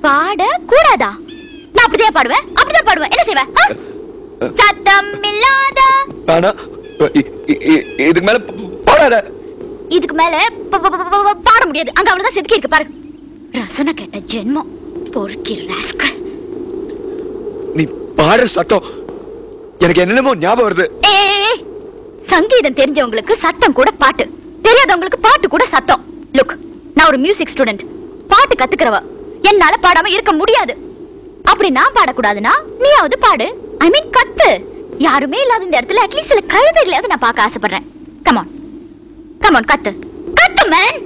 பாட கூடாதா? நான் அப்படியே பாடுவேன், அப்படியே பாடுவேன். என்ன செய்வேன்? சத்தம் இல்லாத. ஆனா இதுக்கு மேல பாடாத. இதுக்கு மேல பாட முடியாது. அங்க அவ்வளவுதான் செதுக்கி இருக்கு பாரு. ரசனை கேட்ட ஜென்மம் பொறுக்கி ராஸ்கல். நீ பாடுற சத்தம் எனக்கு என்னமோ ஞாபகம் வருது. சங்கீதம் தெரிஞ்சவங்களுக்கு சத்தம் கூட பாட்டு, தெரியாதவங்களுக்கு பாட்டு கூட சத்தம். லுக், நான் ஒரு மியூசிக் ஸ்டூடெண்ட், பாட்டு கத்துக்கிறவ. என்னால பாடாம இருக்க முடியாது. அப்படி நான் பாடக்கூடாதுன்னா நீயாவது பாடு. ஐ மீன் கத்து. யாருமே இல்லாத இந்த இடத்துல அட்லீஸ்ட் சில கழுதைகளையாவது நான் பார்க்க ஆசைப்படுறேன். கம் ஆன், கம் ஆன், கத்து கத்து மேன்.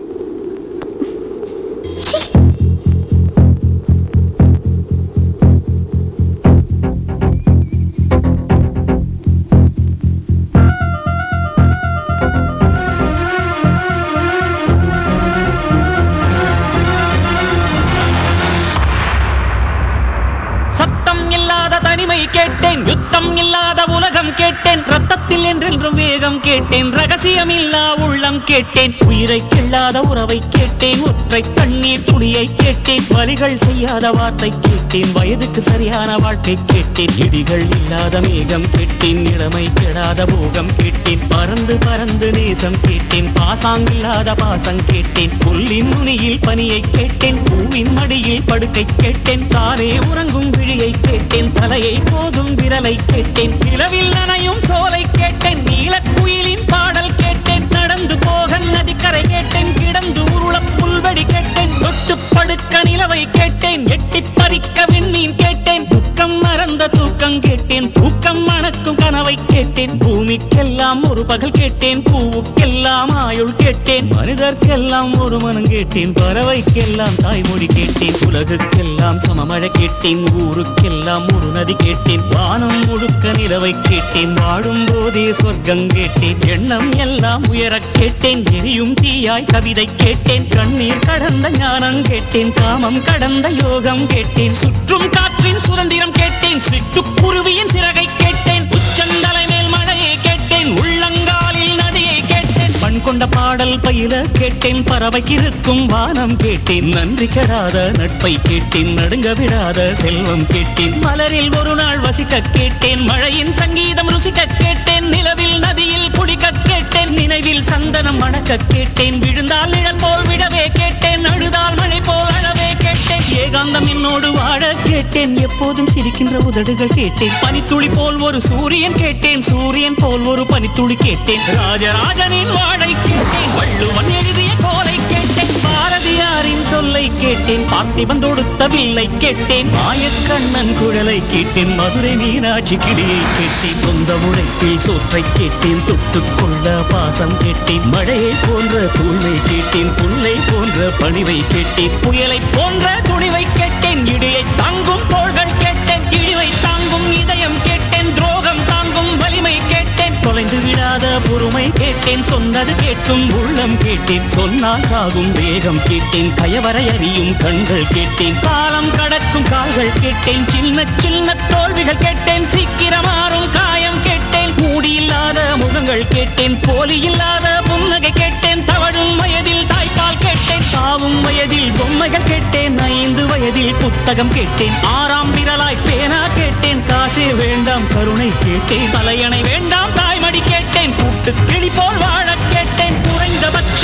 கேட்டேன், யுத்தம் இல்லாத உலகம் கேட்டேன், ரத்தத்தில் என்றென்றும் வேகம் கேட்டேன், ரகசியம் இல்லா உள்ளம் கேட்டேன், உயிரை கிள்ளாத உறவை கேட்டேன், ஒற்றை கண்ணீர் துணியை கேட்டேன், வலிகள் செய்யாத வார்த்தை கேட்டேன், வயதுக்கு சரியான வாழ்க்கை கேட்டேன், இடிகள் இல்லாத மேகம் கேட்டேன், இளமை கெடாத போகம் கேட்டேன், பறந்து பறந்து நேசம் கேட்டேன், பாசாங்கில்லாத பாசம் கேட்டேன், புல்லின் நுனியில் பனியை கேட்டேன், பூவின் மடியில் படுக்கை கேட்டேன், தானே உறங்கும் விழியை கேட்டேன், தலையை போதும் விரலை கேட்டேன், நிலவில் நனையும் சோலை கேட்டேன், நீலக்குயிலின் பாடல் கேட்டேன், நடந்து போக நதிக்கரை கேட்டேன், கிடந்து உருள புல்வெடி கேட்டேன், தொட்டு படுக்க நிலவை கேட்டேன், எட்டி பறிக்க விண்மீன் கேட்டேன், துக்கம் மறந்த தூக்கம் கேட்டேன், தூக்கம் மணக்கும் கனவை கேட்டேன், பூமிக்கெல்லாம் ஒரு பகல் கேட்டேன், பூவுக்கெல்லாம் ஆயுள் கேட்டேன், மனிதர்க்கெல்லாம் ஒரு மனம் கேட்டேன், பறவைக்கெல்லாம் தாய்மொழி கேட்டேன், உலகுக்கெல்லாம் சமமழை கேட்டேன், ஊருக்கெல்லாம் ஒரு நதி கேட்டேன், வானம் முழுக்க நிலவை கேட்டேன், வாழும் போதே சொர்க்கம் கேட்டேன், எண்ணம் எல்லாம் உயர கேட்டேன், எரியும் தீயாய் கவிதை கேட்டேன், கண்ணீர் கடந்த ஞானம் கேட்டேன், காமம் கடந்த யோகம் கேட்டேன், சுற்றும் காற்றின் சுதந்திரம் கேட்டேன், சிட்டுக்குருவியின் சிறகை கேட்டேன், உச்சந்தலை மேல் மழையை கேட்டேன், உள்ளங்காலில் நதியை கேட்டேன், பண் கொண்ட பாடல் பயில கேட்டேன், பறவைக்கு இருக்கும் வானம் கேட்டேன், நன்றி கெடாத நட்பை கேட்டேன், நடுங்க விடாத செல்வம் கேட்டேன், மலரில் ஒரு நாள் வசிக்க கேட்டேன், மழையின் சங்கீதம் ருசிக்க கேட்டேன், நிலவில் நதியில் குளிக்க கேட்டேன், நினைவில் சந்தனம் மணக்க கேட்டேன், விழுந்தால் நிழல் போல் விடவே கேட்டேன், அழுதால் மழை போல் அழவே கேட்டேன், ஏகாந்தம் என்னோடு வாழ கேட்டேன், எப்போதும் சிரிக்கின்ற உதடுகள் கேட்டேன், பனித்துளி போல் ஒரு சூரியன் கேட்டேன், சூரியன் போல் ஒரு பனித்துளி கேட்டேன், ராஜராஜனின் வாழை கேட்டேன், வள்ளுவன் எழுதிய கோலை கேட்டேன், பாரதியாரின் சொல்லை கேட்டேன், பார்த்திபன் தொடுத்த வில்லை கேட்டேன், மாயக்கண்ணன் குழலை கேட்டேன், மதுரை மீனாட்சி கிளியை கேட்டேன், சொந்த உழைப்பில் சோற்றை கேட்டேன், தொட்டுக்கொள்ள பாசம் கேட்டேன், மழையை போன்ற தூய்மை கேட்டேன், புல்லை போன்ற பணிவை கேட்டேன், புயலை போன்ற துணிவை கேட்டேன், இடியை தாங்கும் தோள்கள் கேட்டேன், இழிவை தாங்கும் இதயம் கேட்டேன், துரோகம் தாங்கும் வலிமை கேட்டேன், தொலைந்து விடாத பொறுமை கேட்டேன், சொன்னது கேட்கும் உள்ளம் கேட்டேன், சொன்னால் சாகும் வேகம் கேட்டேன், கயவரை அறியும் கண்கள் கேட்டேன், காலம் கடக்கும் கால்கள் கேட்டேன், சின்ன சின்ன தோல்விகள் கேட்டேன், சீக்கிரமாறும் காயம் கேட்டேன், மூடியில்லாத முகங்கள் கேட்டேன், போலி இல்லாத புன்னகை கேட்டேன், தவழும் வயதில் தாய்ப்பால் கேட்டேன், சாவும் வயதில் பொம்மைகள் கேட்டேன், 5 வயதில் புத்தகம் கேட்டேன், 6ஆம் விரலாய் பேனா கேட்டேன், காசே வேண்டாம் கருணை கேட்டேன், தலையணை வேண்டாம் தாய்மடி கேட்டேன், கூட்டு கிளி போல் வாழ கேட்டேன், குறைந்தபட்ச